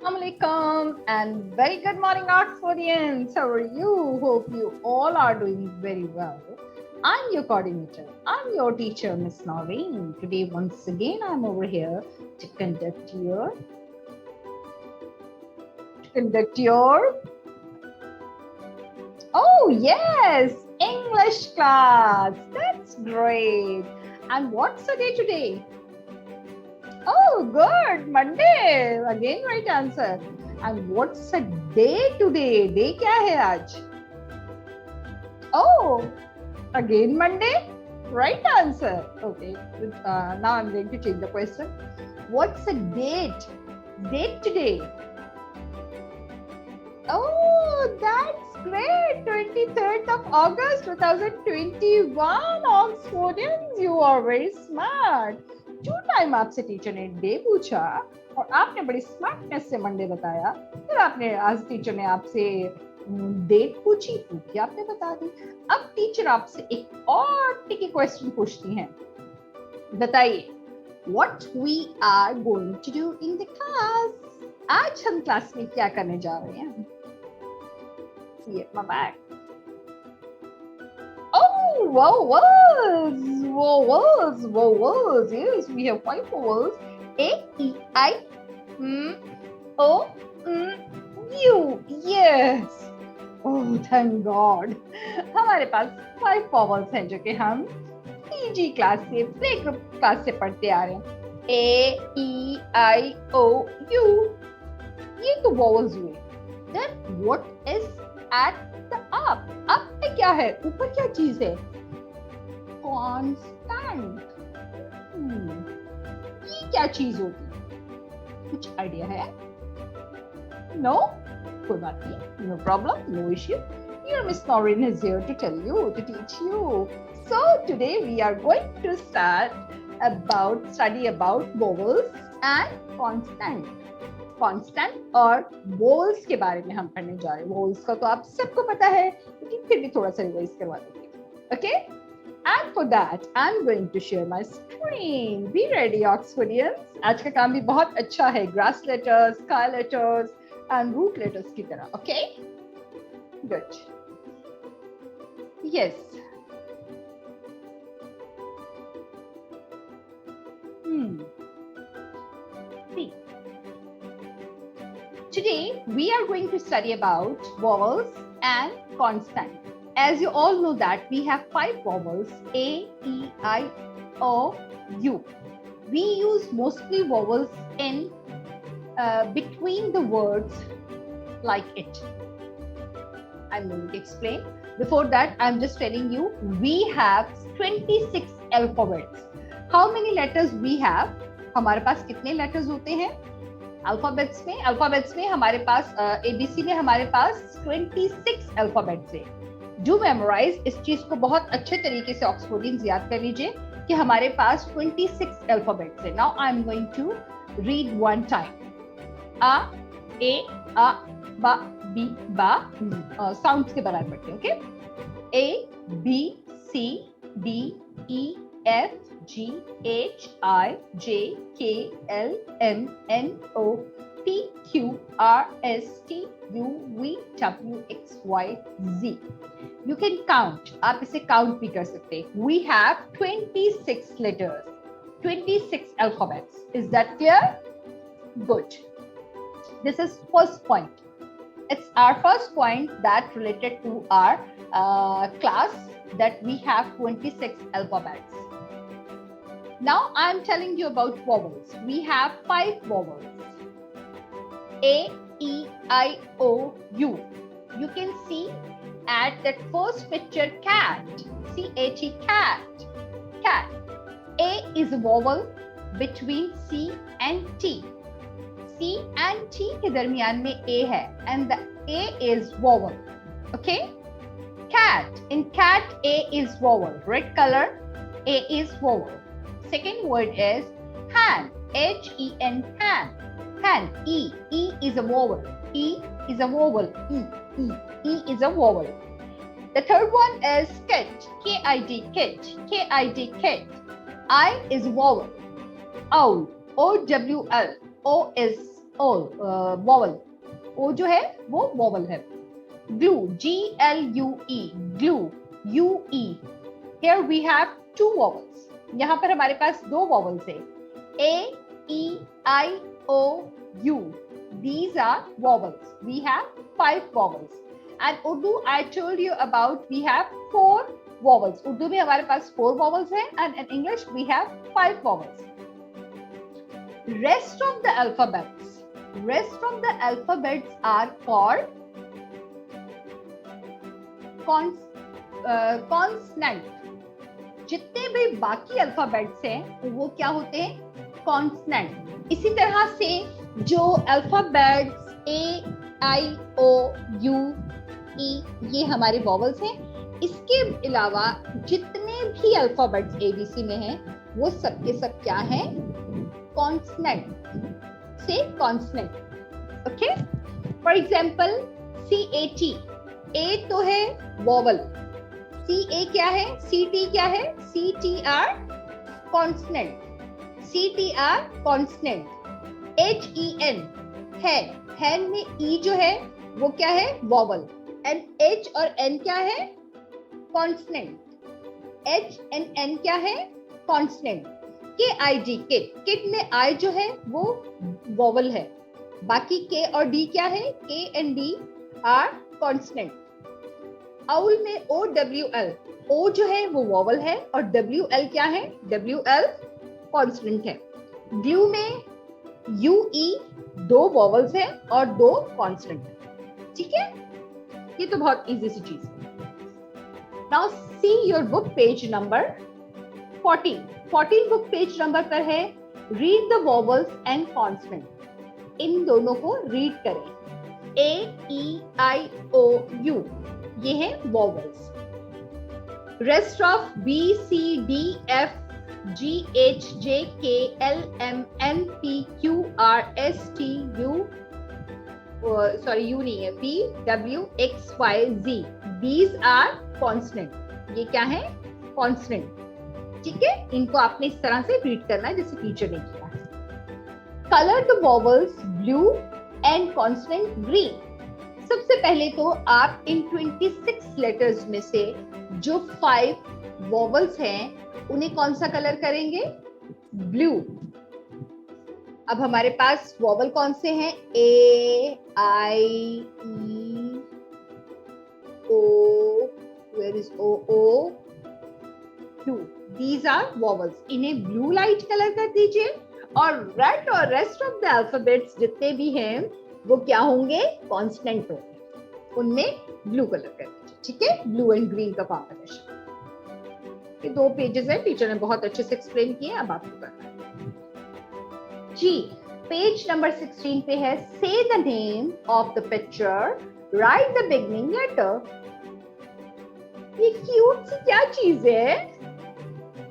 Assalamualaikum and very good morning, Oxfordians. How are you? Hope you all are doing very well. I'm your coordinator. I'm your teacher, Miss Noreen. Today, once again, I'm over here to conduct your. Oh yes, English class. That's great. And what's the day today? Oh, good. Monday. Again, right answer. And what's the day today? Day क्या है आज? Oh, again Monday. Right answer. Okay. Now I'm going to change the question. What's the date? Date today? Oh, that's great. 23rd of August 2021. Oxfordians, you are very smart. 2 time आपसे teacher ने day पूछा और आपने बड़ी smartness से Monday बताया, फिर आपने आज टीचर ने आपसे डेट पूछी तो क्या आपने बता दी। अब टीचर आपसे एक और टिकी क्वेश्चन पूछती हैं, बताइए what we are going to do in the class. आज हम क्लास में क्या करने जा रहे हैं? See it, my bag. Oh, vowels. Yes, we have 5 vowels. A, E, I, O, U. Yes. Oh, thank God. हमारे पास 5 vowels हैं जो कि हम PG क्लास से, प्ले ग्रुप क्लास से पढ़ते आ रहे हैं. A, E, I, O, U. ये तो vowels हुए. Then what is at the up? Up पे क्या है? ऊपर क्या चीज है? Constant. ये क्या चीज होगी? कुछ आइडिया है? No? कोई बात नहीं. No problem. No issue. Your Miss Noreen is here to tell you, to teach you. So today we are going to study about vowels and constant. Constant और वोल्स के बारे में हम पढ़ने जा रहे हैं. वोल्स का तो आप सबको पता है, लेकिन फिर भी थोड़ा सा रिवाइज करवा देंगे. Okay, and for that I am going to share my screen. Be ready Oxfordians. आज का काम भी बहुत अच्छा है, grass letters, sky letters and root letters की तरह. Okay, good. Yes. Today we are going to study about vowels and consonant. As you all know that we have 5 vowels: A, E, I, O, U. We use mostly vowels in between the words like it. I'm going to explain. Before that, I'm just telling you we have 26 alphabets. How many letters we have? हमारे पास कितने letters होते हैं? Alphabets में हमारे पास ABC में हमारे पास 26 alphabets है. Do memorise. इस चीज को बहुत अच्छे तरीके से ऑक्सफोर्डियंस याद कर लीजिए कि हमारे पास 26 अल्फाबेट्स है. Now I am going to read one time. आ, ए, आ, बा, बी, बा. साउंड्स के बारे में पढ़ते हैं. Okay, A, B, C, D, E, F, G, H, I, J, K, L, M, N, O, P, Q, R, S, T, U, V, W, X, Y, Z. You can count. आप इसे count भी कर सकते हैं. We have 26 letters, 26 alphabets. Is that clear? Good. This is first point. It's our first point that related to our class, that we have 26 alphabets. Now I am telling you about vowels. We have 5 vowels. A, E, I, O, U. You can see at that first picture cat. C-H-E, cat. Cat. A is a vowel between C and T. C and T के दरमियान में A है, and the A is vowel. Okay? Cat. In cat, A is vowel. Red color, A is vowel. Second word is hand. H-E-N, hand. Hand. E. E is a vowel. E is a vowel. E. E. E is a vowel. The third one is kit. K-I-D, kit. K-I-D, kit. I is vowel. Owl. O-W-L. O is vowel, O जो है वो vowel है. Glue, GLUE, glue, UE. Here we have two vowels. यहाँ पर हमारे पास दो vowels है. A, E, I, O, U. These are vowels. We have 5 vowels. And Urdu, I told you about, we have 4 vowels. Urdu में हमारे पास 4 vowels है, and in English we have 5 vowels. Rest of the alphabets are called consonant. जितने भी बाकी alphabets हैं वो क्या होते हैं? कॉन्सनेंट. इसी तरह से जो alphabets A, I, O, U, E ये हमारे वॉवल्स हैं. इसके अलावा जितने भी अल्फाबेट्स ABC में हैं वो सब के सब क्या हैं? कॉन्सनेंट. से consonant. Okay. For example CAT. A तो है वॉवल. CA क्या है? CT क्या है? CTR consonant. CTR consonant. HEN है. हैन में E जो है वो क्या है? वॉवल. एंड H और N क्या है? कॉन्सनेंट. H and N क्या है? कॉन्सनेंट. KID kit. किट में I जो है वो वॉवल है. बाकी K और D क्या है? K and D are consonant. Owl में OWL. O जो है वो वॉवल है और WL क्या है? WL कॉन्सनेंट है. ग्लू में UE 2 वॉवल्स है और 2 कॉन्सनेंट है. ठीक है, ये तो बहुत इजी सी चीज है. Now see your book page number 14. 14 book page number पर है read the vowels and consonant. इन दोनों को रीड करें. A, E, I, O, U ये है vowels. Rest of B, C, D, F, G, H, J, K, L, M, N, P, Q, R, S, T, U, U नहीं है, V, W, X, Y, Z. These are consonant. ये क्या है? Consonant. ठीक है, इनको आपने इस तरह से रीड करना है जैसे टीचर ने किया है. Color the vowels blue and consonant green. सबसे पहले तो आप इन 26 लेटर्स में से जो 5 वॉवल्स हैं उन्हें कौन सा कलर करेंगे? ब्लू. अब हमारे पास वॉवल कौन से हैं? A, I, E, O, where is O, O, Q. These are vowels. इन्हें ब्लू लाइट कलर कर दीजिए और रेड और रेस्ट ऑफ द अल्फाबेट्स जितने भी हैं वो क्या होंगे? कॉन्स्टेंट होंगे. उनमें ब्लू कलर कर दीजिए. ठीक है, ब्लू एंड ग्रीन का कॉम्बिनेशन. ये 2 पेजेस हैं, टीचर ने बहुत अच्छे से एक्सप्लेन किए. अब आपको करना है. जी, पेज नंबर 16 पे है say the name of the picture, write the beginning letter. ये क्यूट सी क्या चीज है?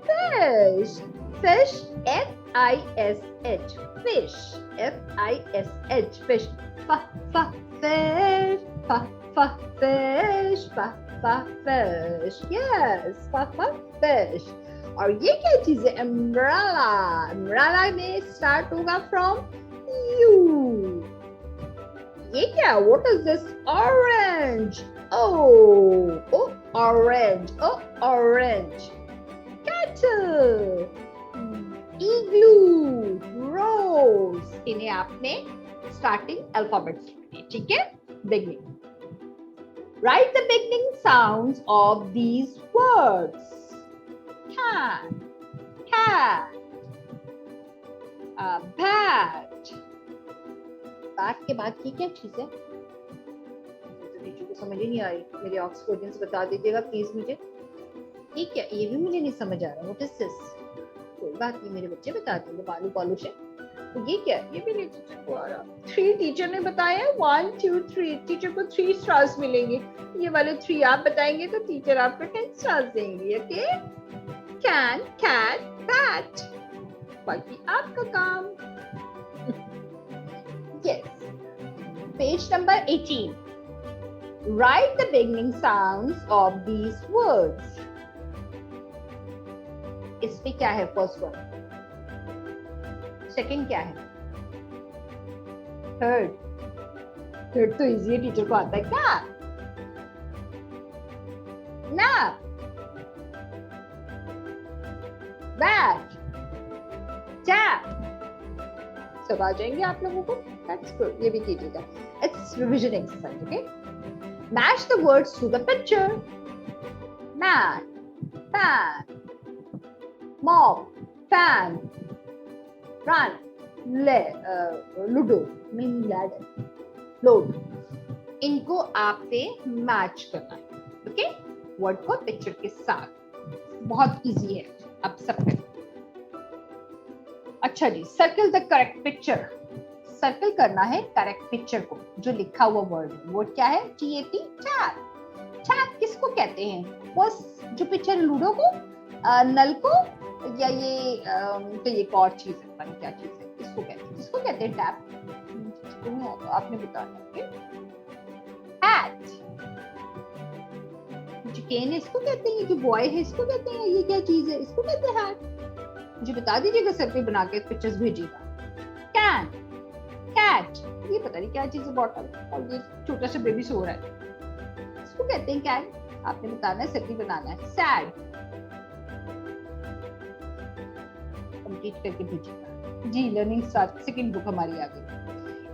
Fish. Fish, F-I-S-H, fish, F-I-S-H, fish. Fish, fish, fish. Yes, fish. और ये क्या चीज है? umbrella. umbrella में स्टार्ट होगा from U. ये क्या? What is this? Orange. Oh, orange. Oh, orange. Cattle. Igloo, rose. इन्हें आपने स्टार्टिंग अल्फाबेट्स लिखने. ठीक है, beginning. Write the beginning sounds of these words. Can, cat, bat. Bat के बाद की क्या चीज है? तो टीचर को समझ ही नहीं आ रही. मेरे ऑक्सफोर्डियंस बता दीजिएगा प्लीज मुझे. ये क्या? ये भी मुझे नहीं समझ आ रहा. What is this? कोई बात नहीं, मेरे बच्चे बता देंगे. बालू पॉलिश है. तो ये क्या? ये भी नहीं टीचर को आ रहा. 3 टीचर ने बताया. 1, 2, 3. टीचर को 3 स्टार्स मिलेंगे. ये वाले 3 आप बताएंगे तो टीचर आपको 10 स्टार्स देंगे. Okay, can, cat, bat. बाकी आपका काम. Yes. Page number 18. Write the beginning sounds of these words. इसमें क्या है? First word. सेकंड क्या है? थर्ड तो इजी है, टीचर को आता है क्या? नैप, बैट, टैप, सब आ जाएंगे आप लोगों को। That's good. ये भी कीजिएगा। It's revision exercise, okay? Match the words to the picture. Mat, fan, mop, fan, run, ludo, mini ladder, load. इनको आपने मैच करना है, ओके? वर्ड को पिक्चर के साथ। बहुत इजी है, आप सब करें। अच्छा जी, circle the correct picture. Circle करना है करेक्ट पिक्चर को, जो लिखा हुआ वर्ड है। वर्ड क्या है? TAP, tap. टैप किसको कहते हैं? बस जो पिक्चर है, लूडो को, नल को, या ये तो ये एक और चीज है, पता नहीं क्या चीज है, किसको कहते हैं? किसको कहते हैं टैप? आपने बताया। हैट, जो केन है इसको कहते हैं, जो बॉय है इसको कहते हैं, ये क्या चीज है इसको कहते हैं हैट। मुझे बता दीजिएगा, सर्कल बना के पिक्चर्स भेजिएगा। कैन, कैट, ये पता नहीं क्या चीज है, बॉटल, और ये छोटा सा बेबी सो रहा है, इसको कहते हैं कैन। आपने बताना है, सर्कल बनाना है। सैड, कंप्लीट करके भेजिएगा जी। लर्निंग स्टार्ट, सेकंड बुक हमारी आ गई।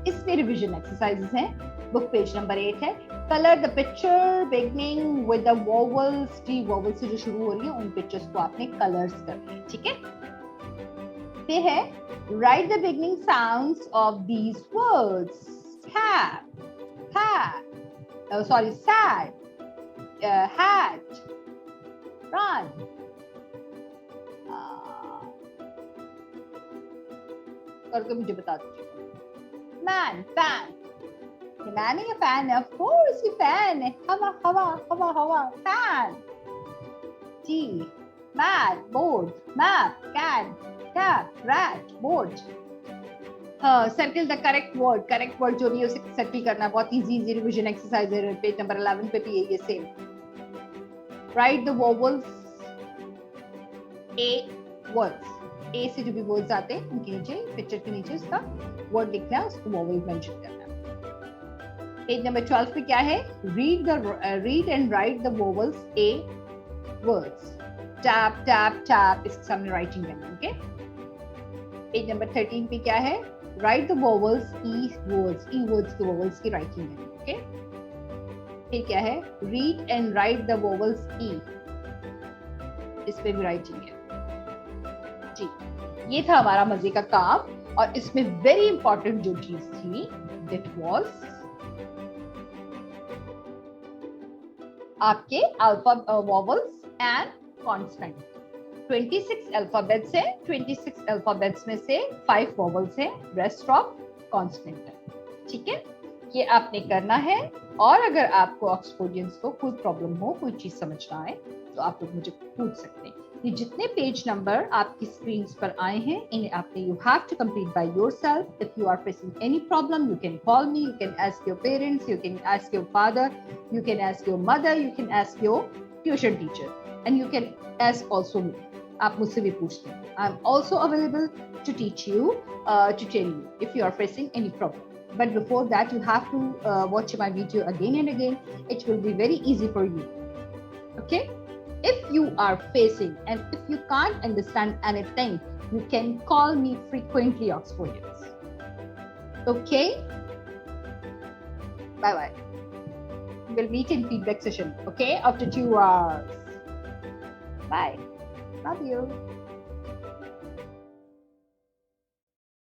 इसमें रिवीजन एक्सरसाइजेस हैं। बुक पेज नंबर 8 है। Colour the picture beginning with the vowels. T vowel से जो शुरू हो रही है, उन पिक्चर्स को आपने कलर्स करने हैं, ठीक है? फिर है write the beginning sounds of these words. Cat, sad, hat, run, करके मुझे बता दीजिए। Man, fan, मैन है या फैन है? ऑफ कोर्स ये फैन है। हवा हवा हवा हवा, फैन। जी, mat, board, map, can, tap, rat, board. Circle the correct word. Correct word जो भी है उसे सर्किल करना है। बहुत इजी रिवीजन एक्सरसाइज है। पेज नंबर 11 पे भी ये same. Write the vowels, a words. A से जो भी वर्ड्स आते हैं उनके नीचे, पिक्चर के नीचे उसका वर्ड लिखना है, उसको वोवल मेंशन करना है। पेज नंबर 12 पे क्या है? Read and write the vowels a words. Tap tap tap, इसके सामने राइटिंग करना, ओके? पेज नंबर 13 पे क्या है? Write the vowels e words. E words के वोवल्स की राइटिंग करना, ओके? फिर क्या है? Read and write the vowels e. इस पे भी राइटिंग है जी। ये था हमारा मजे का काम, और इसमें वेरी इंपॉर्टेंट जो चीज थी दैट वाज आपके alpha vowels and consonant. 26 alphabets है। 26 अल्फाबेट्स में से 5 वोवल्स है, रेस्ट ऑफ कॉन्सोनेंट है, ठीक है? ये आपने करना है। और अगर आपको ऑक्सफोर्डियंस को कोई प्रॉब्लम हो, कोई चीज समझ ना आए, तो आप लोग मुझे पूछ सकते हैं। ये जितने पेज नंबर आपकी स्क्रीन पर आए हैं, इन्हें आपने you have to complete by yourself. If you are facing any problem, you can call me, you can ask your parents, you can ask your father, you can ask your mother, you can ask your tuition teacher, and you can ask also me. आप मुझसे भी पूछ लें. I'm also available to teach you, to tell you if you are facing any problem. But before that, you have to watch my video again and again. It will be very easy for you. Okay? If you are facing and if you can't understand anything, you can call me frequently, Oxfordians. Okay? Bye-bye. We'll meet in feedback session, okay? After 2 hours. Bye. Love you.